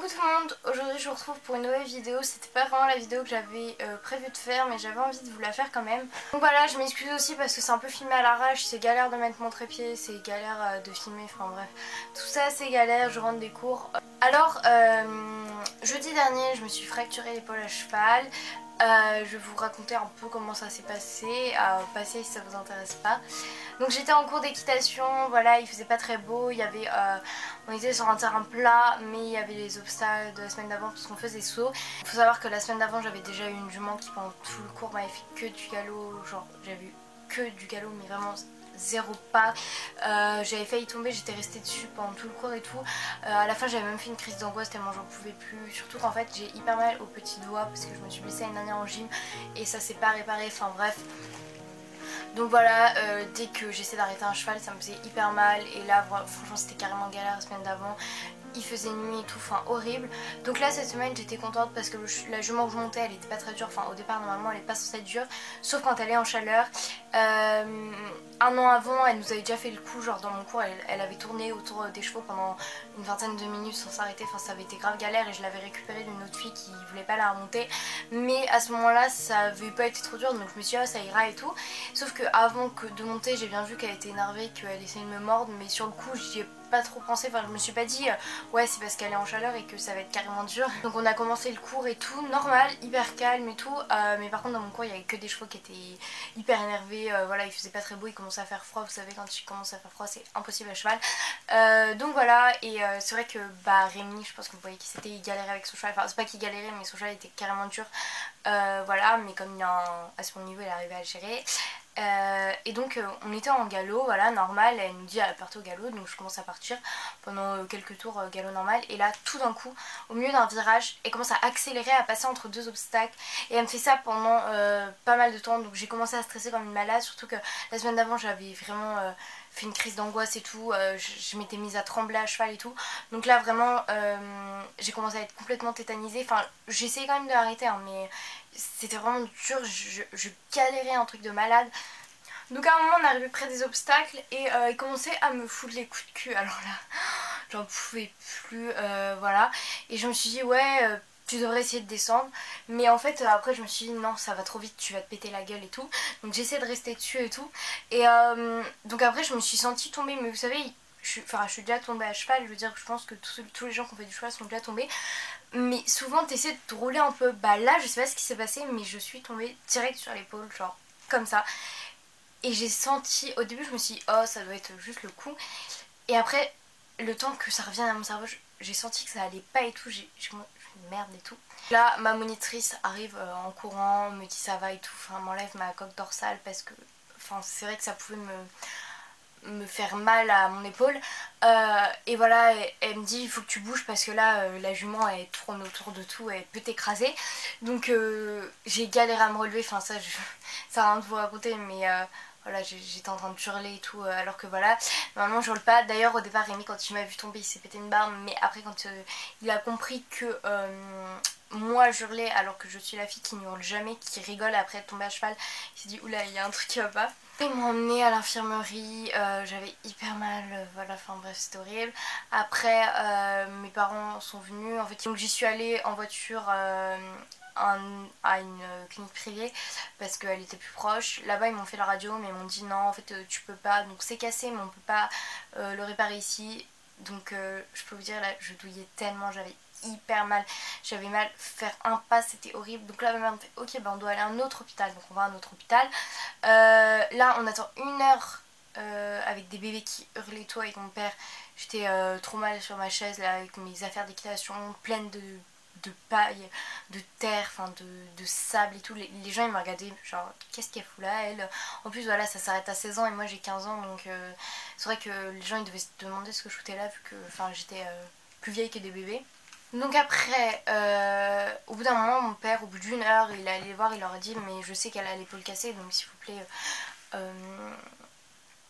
Coucou tout le monde, aujourd'hui je vous retrouve pour une nouvelle vidéo. C'était pas vraiment la vidéo que j'avais prévu de faire, mais j'avais envie de vous la faire quand même. Donc voilà, je m'excuse aussi parce que c'est un peu filmé à l'arrache, c'est galère de mettre mon trépied, c'est galère de filmer, enfin bref. Tout ça c'est galère, je rentre des cours. Alors, jeudi dernier je me suis fracturé l'épaule à cheval. Je vais vous raconter un peu comment ça s'est passé, passer si ça vous intéresse pas. Donc j'étais en cours d'équitation, voilà, il faisait pas très beau, il y avait, on était sur un terrain plat, mais il y avait les obstacles de la semaine d'avant parce qu'on faisait saut. Il faut savoir que la semaine d'avant j'avais déjà eu une jument qui pendant tout le cours m'avait fait que du galop, genre j'avais eu que du galop mais vraiment zéro pas. J'avais failli tomber, j'étais restée dessus pendant tout le cours et tout. À la fin j'avais même fait une crise d'angoisse tellement j'en pouvais plus. Surtout qu'en fait j'ai hyper mal au petit doigt parce que je me suis blessée l'année dernière en gym et ça s'est pas réparé, enfin bref. Donc voilà, dès que j'essaie d'arrêter un cheval ça me faisait hyper mal et là franchement c'était carrément galère la semaine d'avant. Il faisait nuit et tout, enfin horrible. Donc là cette semaine j'étais contente parce que la jument où je montais elle était pas très dure, enfin au départ normalement elle est pas censée être dure, sauf quand elle est en chaleur. Un an avant elle nous avait déjà fait le coup, genre dans mon cours elle avait tourné autour des chevaux pendant une vingtaine de minutes sans s'arrêter, enfin ça avait été grave galère et je l'avais récupérée d'une autre fille qui voulait pas la remonter. Mais à ce moment là ça avait pas été trop dur donc je me suis dit ah ça ira et tout. Sauf que avant de monter j'ai bien vu qu'elle était énervée, qu'elle essayait de me mordre, mais sur le coup j'y ai pas trop pensé, enfin je me suis pas dit ouais c'est parce qu'elle est en chaleur et que ça va être carrément dur. Donc on a commencé le cours et tout, normal, hyper calme et tout, mais par contre dans mon cours il y avait que des chevaux qui étaient hyper énervés, voilà il faisait pas très beau, il commençait à faire froid, vous savez quand il commence à faire froid c'est impossible à cheval. Donc voilà, et c'est vrai que bah Rémi, je pense que vous voyez qui c'était, il galérait avec son cheval, enfin c'est pas qu'il galérait mais son cheval était carrément dur, voilà, mais comme il a à son niveau il arrivait à le gérer. Et donc on était en galop, voilà, normal, elle nous dit à partir au galop, donc je commence à partir pendant quelques tours galop normal, et là tout d'un coup au milieu d'un virage elle commence à accélérer, à passer entre deux obstacles, et elle me fait ça pendant pas mal de temps, donc j'ai commencé à stresser comme une malade, surtout que la semaine d'avant j'avais vraiment fait une crise d'angoisse et tout, je m'étais mise à trembler à cheval et tout, donc là vraiment j'ai commencé à être complètement tétanisée, enfin j'essayais quand même de l'arrêter hein, mais c'était vraiment dur, je galérais un truc de malade. Donc à un moment on arrivait près des obstacles et il commençait à me foutre les coups de cul, alors là j'en pouvais plus, voilà, et je me suis dit ouais tu devrais essayer de descendre, mais en fait après je me suis dit non ça va trop vite, tu vas te péter la gueule et tout, donc j'essaie de rester dessus et tout, et donc après je me suis sentie tomber, mais vous savez je suis déjà tombée à cheval, je veux dire je pense que tous les gens qui ont fait du cheval sont déjà tombés, mais souvent t'essaies de rouler un peu, bah là je sais pas ce qui s'est passé mais je suis tombée direct sur l'épaule, genre comme ça, et j'ai senti, au début je me suis dit oh ça doit être juste le coup, et après le temps que ça revienne à mon cerveau j'ai senti que ça allait pas et tout, j'ai merde et tout. Là ma monitrice arrive en courant, me dit ça va et tout, enfin m'enlève ma coque dorsale parce que enfin c'est vrai que ça pouvait me faire mal à mon épaule, et voilà elle me dit il faut que tu bouges parce que là la jument elle tourne autour de tout, elle peut t'écraser, donc j'ai galéré à me relever, enfin ça ça a rien de vous raconter, mais voilà j'étais en train de hurler et tout, alors que voilà normalement je hurle pas. D'ailleurs au départ Rémi quand il m'a vu tomber il s'est pété une barbe, mais après quand il a compris que moi j'hurlais alors que je suis la fille qui ne hurle jamais, qui rigole après être tombée à cheval, il s'est dit oula il y a un truc qui va pas. Ils m'ont emmenée à l'infirmerie, j'avais hyper mal, voilà, enfin bref c'était horrible. Après mes parents sont venus, en fait donc j'y suis allée en voiture à une clinique privée parce qu'elle était plus proche. Là-bas ils m'ont fait la radio mais ils m'ont dit non en fait tu peux pas, donc c'est cassé mais on peut pas le réparer ici. Donc je peux vous dire là je douillais tellement, j'avais hyper mal, j'avais mal, faire un pas c'était horrible. Donc là ma mère me fait ok bah on doit aller à un autre hôpital, donc on va à un autre hôpital. Là on attend 1 heure avec des bébés qui hurlaient tout avec mon père. J'étais trop mal sur ma chaise là avec mes affaires d'équitation pleines de paille, de terre, enfin de sable et tout. Les gens ils me regardaient genre qu'est-ce qu'elle fout là elle. En plus voilà ça s'arrête à 16 ans et moi j'ai 15 ans, donc c'est vrai que les gens ils devaient se demander ce que je foutais là vu que j'étais plus vieille que des bébés. Donc après, au bout d'un moment, mon père, au bout d'1 heure, il est allé les voir, il leur a dit mais je sais qu'elle a l'épaule cassée, donc s'il vous plaît,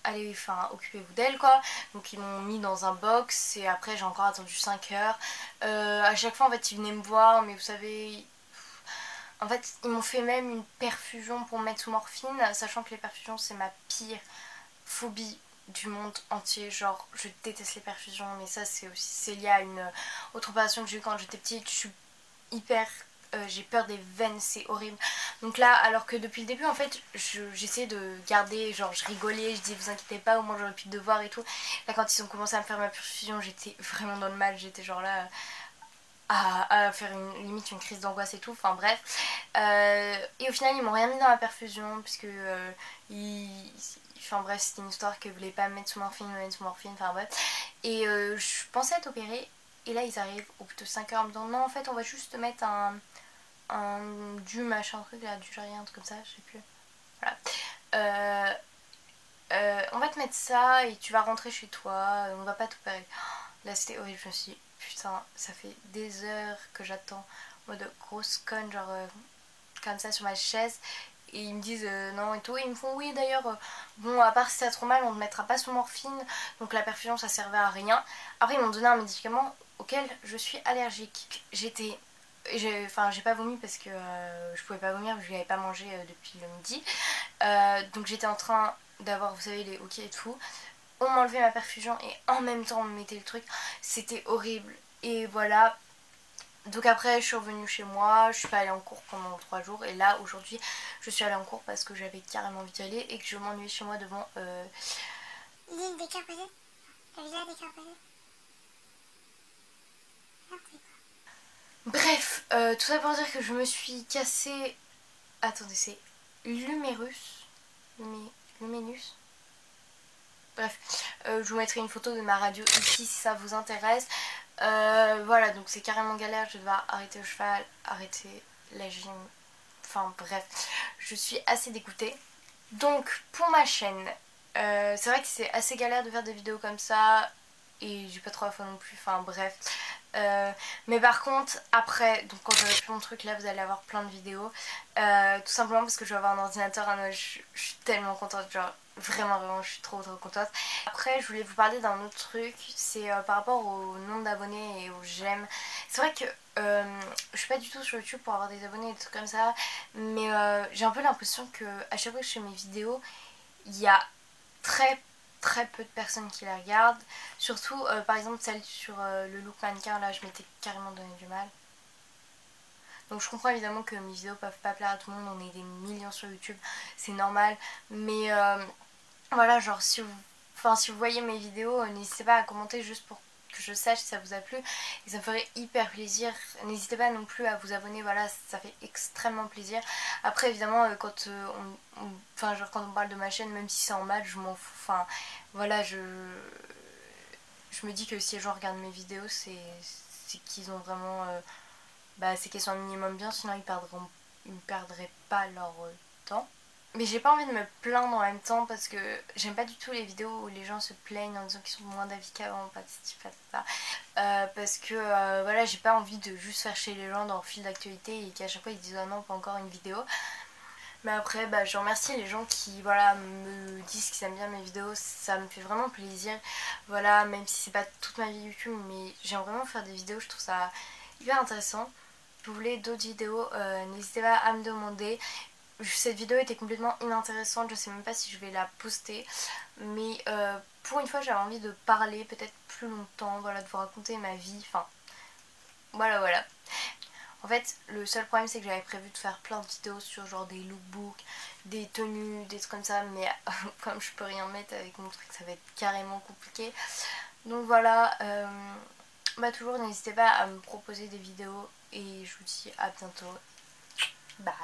allez, enfin, occupez-vous d'elle quoi. Donc ils m'ont mis dans un box et après j'ai encore attendu 5 heures. À chaque fois en fait ils venaient me voir, mais vous savez, en fait ils m'ont fait même une perfusion pour me mettre sous morphine, sachant que les perfusions c'est ma pire phobie. du monde entier. Genre je déteste les perfusions, mais ça c'est lié à une autre opération que j'ai eu quand j'étais petite. Je suis hyper... j'ai peur des veines, c'est horrible. Donc là, alors que depuis le début en fait j'essayais de garder, genre je rigolais, je disais vous inquiétez pas, au moins j'aurais plus de devoirs et tout. Là quand ils ont commencé à me faire ma perfusion, j'étais vraiment dans le mal, j'étais genre là à faire limite une crise d'angoisse et tout, enfin bref. Et au final ils m'ont rien mis dans la perfusion puisque enfin bref, c'était une histoire que je voulais pas me mettre sous morphine, enfin bref. Et je pensais être opérée et là ils arrivent au bout de 5 heures en me disant non en fait on va juste te mettre du machin truc là, du rien, un truc comme ça, je sais plus. Voilà. On va te mettre ça et tu vas rentrer chez toi, on va pas t'opérer. Là c'était horrible, je me suis dit putain ça fait des heures que j'attends en mode grosse conne genre comme ça sur ma chaise et ils me disent non et tout et ils me font oui d'ailleurs bon à part si ça trop mal on ne mettra pas sous morphine donc la perfusion ça servait à rien. Après ils m'ont donné un médicament auquel je suis allergique. Enfin j'ai pas vomi parce que je pouvais pas vomir parce que je n'avais pas mangé depuis le midi. Donc j'étais en train d'avoir vous savez les hoquets et tout. On m'enlevait ma perfusion et en même temps on me mettait le truc. C'était horrible. Et voilà. Donc après je suis revenue chez moi, je suis pas allée en cours pendant 3 jours. Et là aujourd'hui je suis allée en cours parce que j'avais carrément envie d'y aller et que je m'ennuyais chez moi devant l'île des Carpathes. La villa des Carpathes. Bref, tout ça pour dire que je me suis cassé... Attendez, c'est l'humérus. Luménus. Bref, je vous mettrai une photo de ma radio ici si ça vous intéresse. Voilà, donc c'est carrément galère. Je vais devoir arrêter le cheval, arrêter la gym. Enfin bref, je suis assez dégoûtée. Donc pour ma chaîne, c'est vrai que c'est assez galère de faire des vidéos comme ça. Et j'ai pas trop la foi non plus, enfin bref. Mais par contre après, donc quand j'aurai plus mon truc là vous allez avoir plein de vidéos. Tout simplement parce que je vais avoir un ordinateur à Noël. Je suis tellement contente, genre vraiment je suis trop contente. Après je voulais vous parler d'un autre truc, c'est par rapport au nombre d'abonnés et aux j'aime. C'est vrai que je suis pas du tout sur YouTube pour avoir des abonnés et des trucs comme ça, mais j'ai un peu l'impression que à chaque fois que je fais mes vidéos il y a très peu de personnes qui la regardent. Surtout par exemple celle sur le look mannequin, là je m'étais carrément donné du mal. Donc je comprends évidemment que mes vidéos peuvent pas plaire à tout le monde, on est des millions sur YouTube, c'est normal. Mais voilà, genre si vous voyez mes vidéos, n'hésitez pas à commenter juste pour que je sache si ça vous a plu et ça me ferait hyper plaisir. N'hésitez pas non plus à vous abonner, voilà, ça fait extrêmement plaisir. Après évidemment quand quand on parle de ma chaîne, même si c'est en mal, je m'en fous. Enfin voilà, je me dis que si les gens regardent mes vidéos, c'est qu'ils ont vraiment c'est qu'elles sont un minimum bien, sinon ils ne perdraient pas leur temps. Mais j'ai pas envie de me plaindre en même temps parce que j'aime pas du tout les vidéos où les gens se plaignent en disant qu'ils sont moins d'avis qu'avant, pas de style, pas de ça. Parce que voilà, j'ai pas envie de juste faire chez les gens dans le fil d'actualité et qu'à chaque fois ils disent ah non, pas encore une vidéo. Mais après, je remercie les gens qui voilà, me disent qu'ils aiment bien mes vidéos, ça me fait vraiment plaisir. Voilà, même si c'est pas toute ma vie YouTube, mais j'aime vraiment faire des vidéos, je trouve ça hyper intéressant. Si vous voulez d'autres vidéos, n'hésitez pas à me demander. Cette vidéo était complètement inintéressante, je sais même pas si je vais la poster. Mais pour une fois j'avais envie de parler peut-être plus longtemps, voilà, de vous raconter ma vie, enfin voilà. En fait le seul problème c'est que j'avais prévu de faire plein de vidéos sur genre des lookbooks, des tenues, des trucs comme ça. Mais comme je peux rien mettre avec mon truc ça va être carrément compliqué. Donc voilà, toujours n'hésitez pas à me proposer des vidéos et je vous dis à bientôt. Bye.